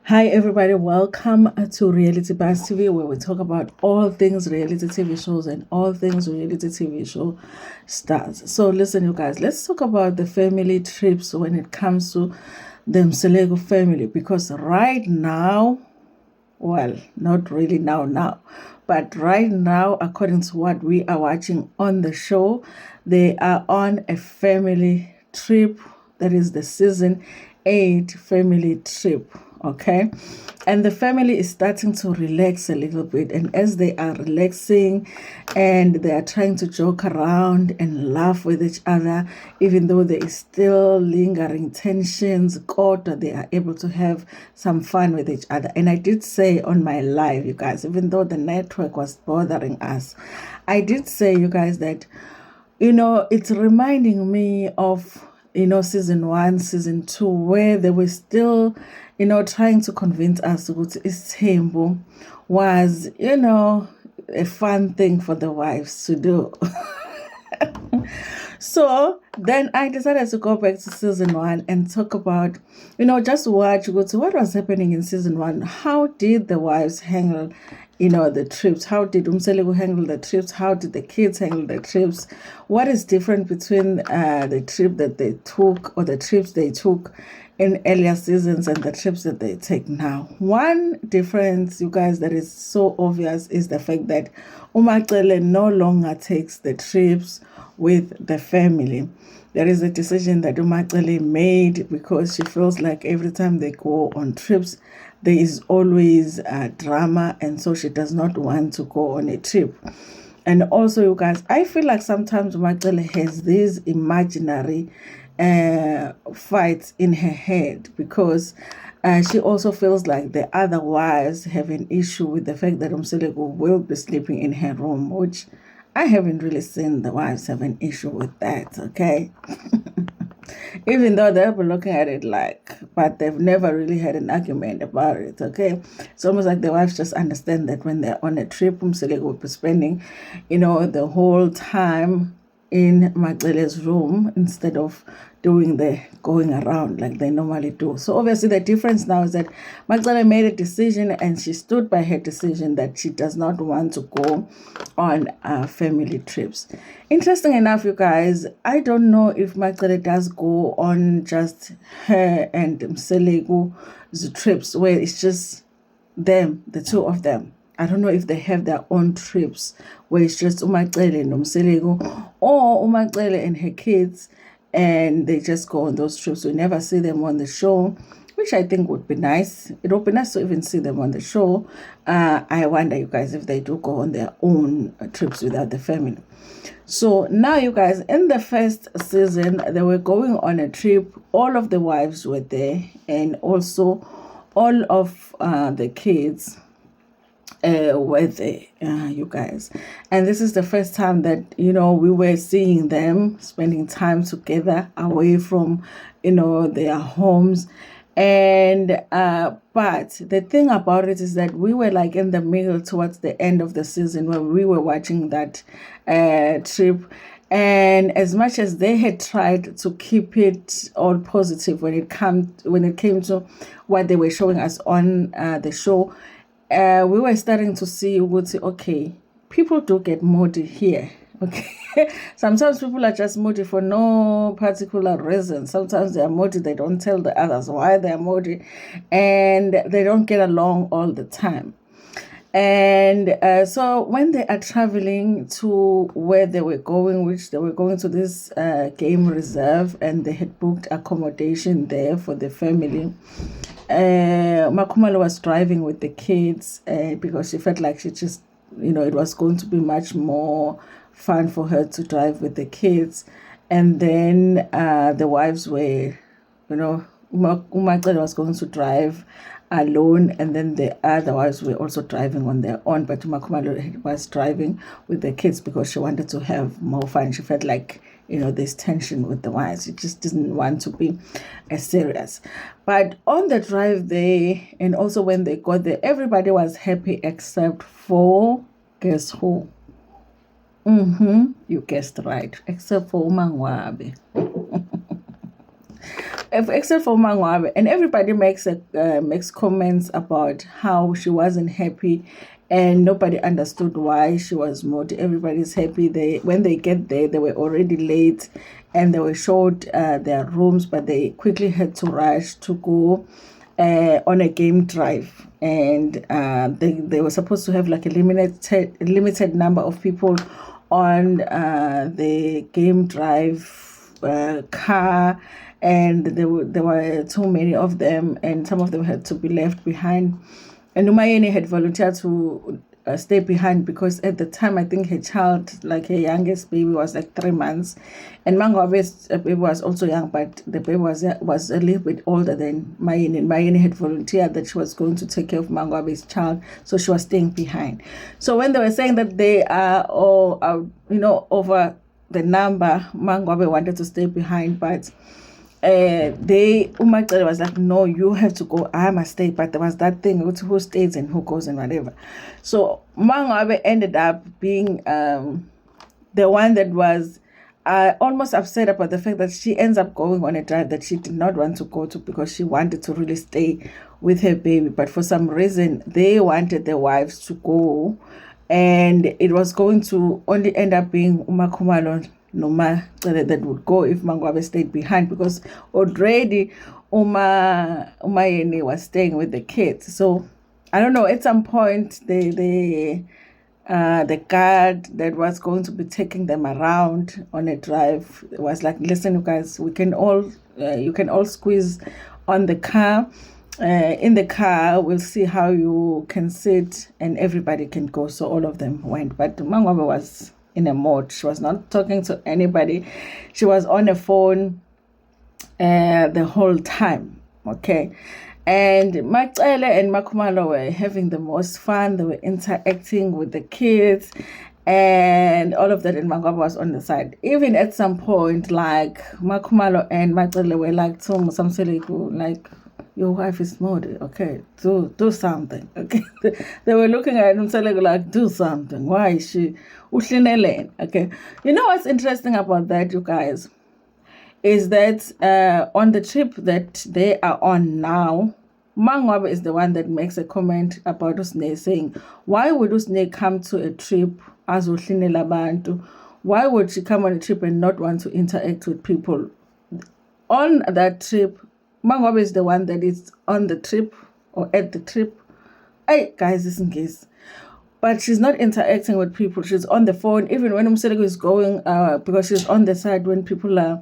Hi, everybody. Welcome to Reality Buzz TV, where we talk about all things reality TV shows and all things reality TV show stars. So, listen, you guys, let's talk about the family trips when it comes to the Mselego family, because right now, well, not really now, but right now, according to what we are watching on the show, they are on a family trip. That is the season 8 family trip. Okay, and the family is starting to relax a little bit, and as they are relaxing and they are trying to joke around and laugh with each other, even though there is still lingering tensions, they are able to have some fun with each other. And I did say on my live, you guys, even though the network was bothering us, I did say, you guys, that it's reminding me of season 1, season 2, where they were still trying to convince us that Isthembu was a fun thing for the wives to do. So then I decided to go back to season 1 and talk about, just watch, go to what was happening in season 1. How did the wives handle, the trips? How did Umselego handle the trips? How did the kids handle the trips? What is different between the trip that they took, or the trips they took in earlier seasons, and the trips that they take now? One difference, you guys, that is so obvious is the fact that Umacele no longer takes the trips with the family. There is a decision that Umacele made because she feels like every time they go on trips, there is always drama, and so she does not want to go on a trip. And also, you guys, I feel like sometimes Umacele has these imaginary fights in her head, because she also feels like the other wives have an issue with the fact that Umselego will be sleeping in her room, which I haven't really seen the wives have an issue with that, okay? Even though they'll be looking at it but they've never really had an argument about it, okay? It's almost like the wives just understand that when they're on a trip, Umselego will be spending, the whole time in Macele's room instead of doing the going around like they normally do. So obviously the difference now is that Macele made a decision, and she stood by her decision that she does not want to go on family trips. Interesting enough, you guys, I don't know if Macele does go on just her and Mselego's trips where it's just them, the two of them. I don't know if they have their own trips where it's just Umacele and Umselego, or Umacele and her kids, and they just go on those trips. We never see them on the show, which I think would be nice. It would be nice to even see them on the show. I wonder, you guys, if they do go on their own trips without the family. So now, you guys, in the first season, they were going on a trip. All of the wives were there, and also all of the kids were there, you guys. And this is the first time that we were seeing them spending time together away from their homes. And but the thing about it is that we were like in the middle towards the end of the season where we were watching that trip. And as much as they had tried to keep it all positive when it came to what they were showing us on the show, we were starting to see, okay, people do get moody here. Okay, sometimes people are just moody for no particular reason. Sometimes they are moody, they don't tell the others why they are moody, and they don't get along all the time. And so when they are traveling to where they were going, which they were going to this game reserve, and they had booked accommodation there for the family, Makhumalo was driving with the kids because she felt like she just, it was going to be much more fun for her to drive with the kids. And then the wives were, Umacele was going to drive alone, and then the other wives were also driving on their own, but Makhumalo was driving with the kids because she wanted to have more fun. She felt like there's tension with the wives. She just didn't want to be serious. But on the drive there, and also when they got there, everybody was happy except for, guess who? You guessed right, except for Umangwabe. except for Mangwabe, and everybody makes comments about how she wasn't happy, and nobody understood why she was moody. Everybody's happy. When they get there, they were already late, and they were showed their rooms, but they quickly had to rush to go on a game drive, and they were supposed to have like a limited number of people on the game drive car, and there were too many of them, and some of them had to be left behind. And Umayeni had volunteered to stay behind because at the time I think her child, like her youngest baby, was like 3 months, and Mangwabe's baby was also young, but the baby was a little bit older than Mayeni. And Mayeni had volunteered that she was going to take care of Mangwabe's child, so she was staying behind. So when they were saying that they are all over the number, Mangwabe wanted to stay behind, but Umacele was like, no, you have to go, I must stay. But there was that thing, who stays and who goes and whatever. So Mangwabe ended up being the one that was almost upset about the fact that she ends up going on a drive that she did not want to go to because she wanted to really stay with her baby. But for some reason, they wanted their wives to go, and it was going to only end up being Umakhumalo that would go if Mangwabe stayed behind, because already Umayeni was staying with the kids. So I don't know, at some point the guard that was going to be taking them around on a drive was like, listen, you guys, you can all squeeze on the car. In the car, we'll see how you can sit and everybody can go. So all of them went, but Mangwabe was in a mode. She was not talking to anybody. She was on a phone the whole time. Okay. And Macele and Makhumalo were having the most fun. They were interacting with the kids and all of that, and Mangwabe was on the side. Even at some point, like Makhumalo and Macele were like, like, your wife is moody, okay, do something, okay. They were looking at him like, do something. Why is she okay? You know what's interesting about that, you guys, is that on the trip that they are on now, Mangwabe is the one that makes a comment about Usne, saying, why would Usne come to a trip as Bantu? Why would she come on a trip and not want to interact with people? On that trip, Mangwabe is the one that is on the trip or at the trip. Hey, guys, listen, guys. But she's not interacting with people. She's on the phone, even when Umseleko is going, because she's on the side when people are,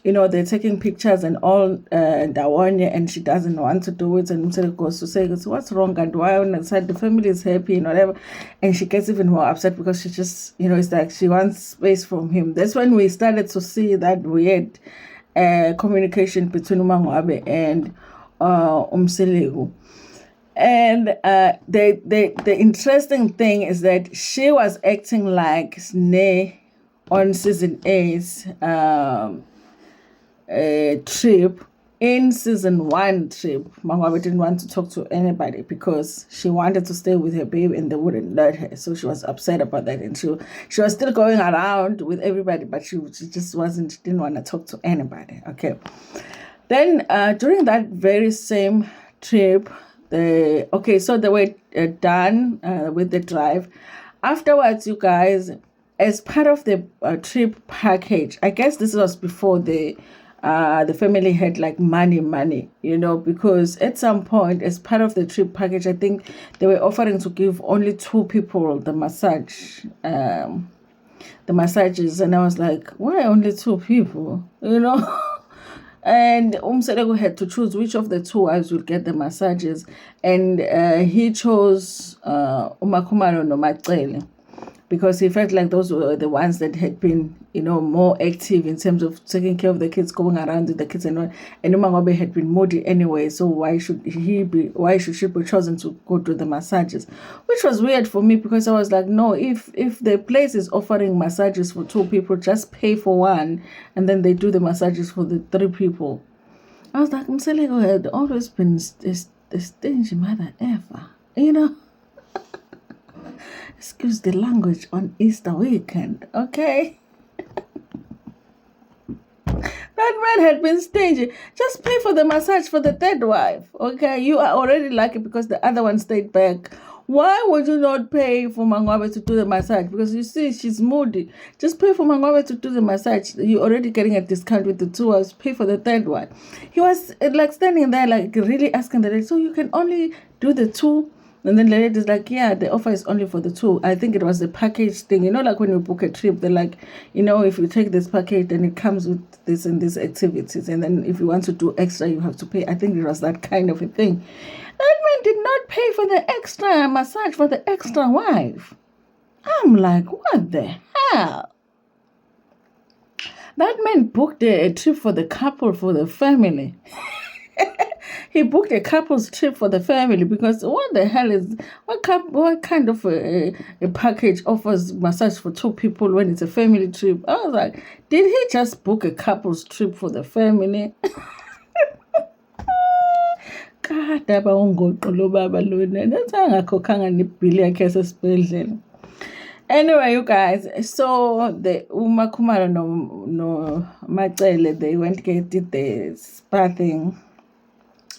they're taking pictures and all, and she doesn't want to do it. And Umseleko goes to say, what's wrong? And why on the side? The family is happy and whatever. And she gets even more upset because she just, it's like she wants space from him. That's when we started to see that weird communication between Mangwabe and Umseleko. And the interesting thing is that she was acting like Sneh on season 8's trip. In season 1 trip, Mangwabe didn't want to talk to anybody because she wanted to stay with her baby and they wouldn't let her. So she was upset about that, and she was still going around with everybody, but she just didn't want to talk to anybody. Okay. Then during that very same trip, so they were done with the drive. Afterwards, you guys, as part of the trip package, I guess this was before the family had like money, because at some point, as part of the trip package, I think they were offering to give only 2 people the massages. And I was like, why only 2 people? And Umseleko had to choose which of the 2 wives would get the massages, and he chose Umakhumalo Nomacele, because he felt like those were the ones that had been, more active in terms of taking care of the kids, going around with the kids and all. And Mangwabe had been moody anyway, so why should she be chosen to go to the massages? Which was weird for me, because I was like, no, if the place is offering massages for 2 people, just pay for 1, and then they do the massages for the 3 people. I was like, Umseleko had always been the stingy mother ever, Excuse the language on Easter weekend, okay? That man had been stingy. Just pay for the massage for the third wife. Okay, you are already lucky because the other one stayed back. Why would you not pay for Mangwabe to do the massage? Because you see, she's moody. Just pay for Mangwabe to do the massage. You're already getting a discount with the 2 hours. Pay for the third one. He was like standing there, like really asking the lady, so you can only do the 2? And then the lady's like, yeah, the offer is only for the 2. I think it was the package thing. You know, like when you book a trip, they're like, you know, if you take this package, then it comes with this and these activities. And then if you want to do extra, you have to pay. I think it was that kind of a thing. That man did not pay for the extra massage for the extra wife. I'm like, what the hell? That man booked a trip for the couple, for the family. He booked a couple's trip for the family because what the hell is, what kind of a package offers massage for 2 people when it's a family trip? I was like, did he just book a couple's trip for the family? Kadaba ungoqolo baba lona nathangakhokhanga nebhili yakhe yasesibhedlela. Anyway, you guys, so the Khumalo no Macele, they went get the spa thing,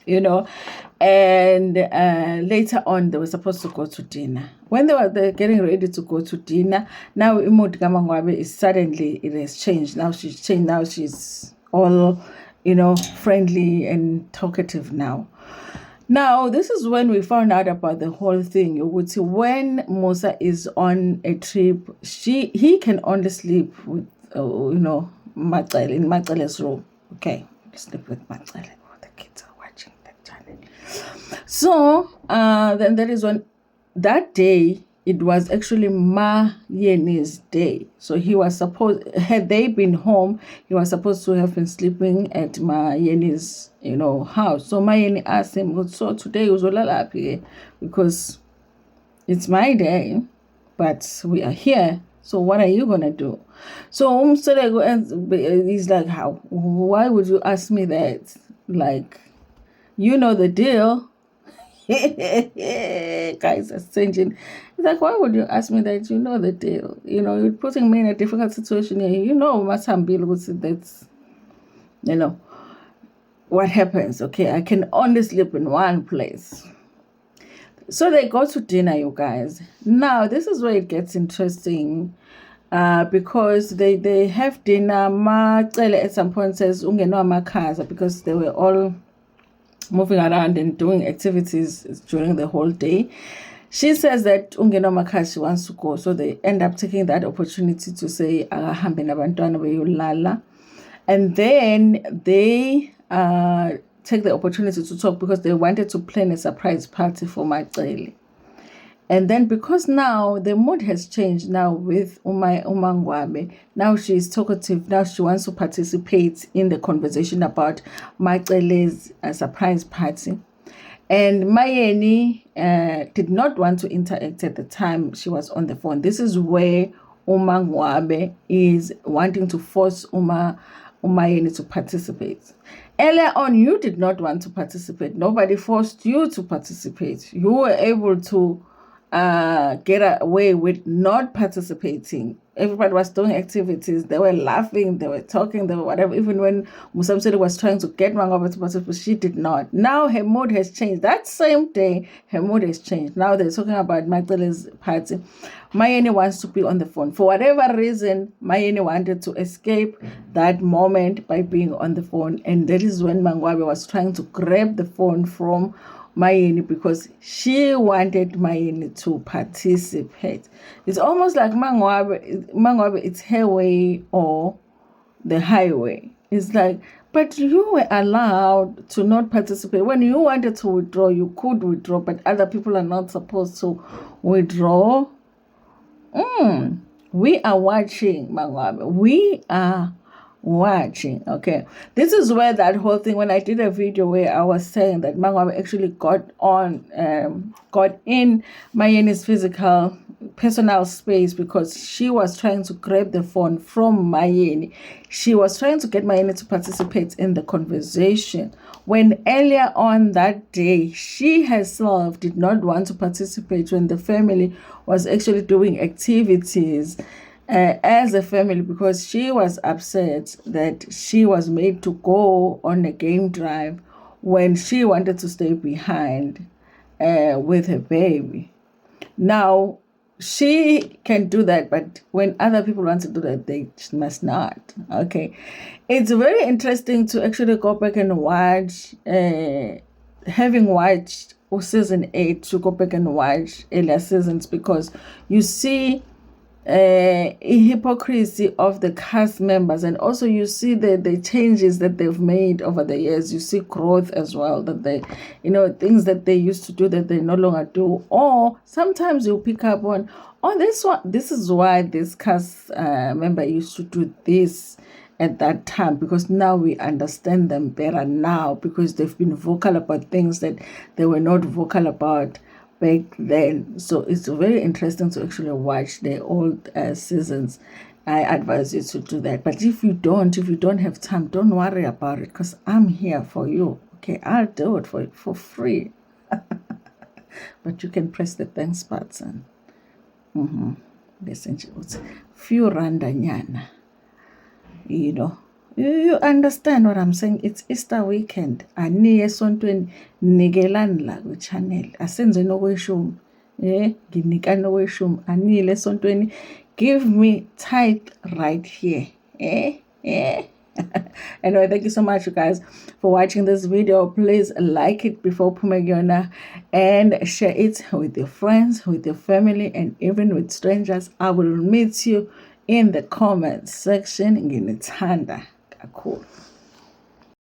you know, and later on they were supposed to go to dinner. When they're getting ready to go to dinner, now Imod Gamangwabe is suddenly, it has changed. Now she's changed. Now she's all, you know, friendly and talkative now. Now, this is when we found out about the whole thing. You would see when Musa is on a trip, he can only sleep with, you know, Macele, in Macele's room. Okay, sleep with Macele. Oh, the kids are watching that channel. So, then there is one, that day, it was actually Mayeni's day. So he was supposed, had they been home, he was supposed to have been sleeping at Mayeni's, you know, house. So Mayeni asked him, so today was happy because it's my day, but we are here. So what are you gonna do? So he's like, how? Why would you ask me that? Like, you know the deal. Guys are changing. It's like, why would you ask me that? You know the deal. You know, you're putting me in a difficult situation here. You know, that's, you know, what happens. Okay, I can only sleep in one place. So they go to dinner, you guys. Now, this is where it gets interesting. Because they have dinner. Macele at some point says, because they were all moving around and doing activities during the whole day. She says that Ungeno Makashi wants to go, so they end up taking that opportunity to say ahambe nabantwana beyolala, and then they take the opportunity to talk because they wanted to plan a surprise party for Macele. And then because now the mood has changed now with Umangwabe, now she's talkative, now she wants to participate in the conversation about Macele's surprise party. And Mayeni did not want to interact at the time she was on the phone. This is where Umangwabe is wanting to force Mayeni to participate. Earlier on, you did not want to participate. Nobody forced you to participate. You were able to get away with not participating. Everybody was doing activities. They were laughing, they were talking, they were whatever. Even when Musamseli was trying to get Mangwabe to participate, she did not. Now her mood has changed. That same day, her mood has changed. Now they're talking about Macele's party. Mayeni wants to be on the phone. For whatever reason, Mayeni wanted to escape that moment by being on the phone. And that is when Mangwabe was trying to grab the phone from Mayeni because she wanted Mayeni to participate. It's almost like Mangwabe, it's her way or the highway. It's like, but you were allowed to not participate. When you wanted to withdraw, you could withdraw, but other people are not supposed to withdraw. We are watching, Mangwabe. We are watching. Okay, this is where that whole thing, when I did a video where I was saying that Mangwabe actually got in Mayeni's personal space because she was trying to grab the phone from Mayeni. She was trying to get Mayeni to participate in the conversation, when earlier on that day she herself did not want to participate when the family was actually doing activities. as a family, because she was upset that she was made to go on a game drive when she wanted to stay behind with her baby. Now, she can do that, but when other people want to do that, they must not. Okay. It's very interesting to actually go back and watch, having watched season 8, to go back and watch earlier seasons, because you see hypocrisy of the cast members, and also you see the changes that they've made over the years. You see growth as well, that they, things that they used to do that they no longer do, or sometimes you pick up on, this is why this cast member used to do this at that time, because now we understand them better now, because they've been vocal about things that they were not vocal about back then. So it's very interesting to actually watch the old seasons. I advise you to do that. But if you don't have time, don't worry about it, because I'm here for you. Okay, I'll do it for free. But you can press the thanks button. Listen, few randa nyana. You understand what I'm saying? It's Easter weekend. Aniye esontweni, nikelani la ku-channel. Asenzeni okweshumi. Nginikani okweshumi. Anile esontweni. Give me tithe right here. Anyway, thank you so much, you guys, for watching this video. Please like it before Pumegona, and share it with your friends, with your family, and even with strangers. I will meet you in the comment section. Nginithanda kakhulu.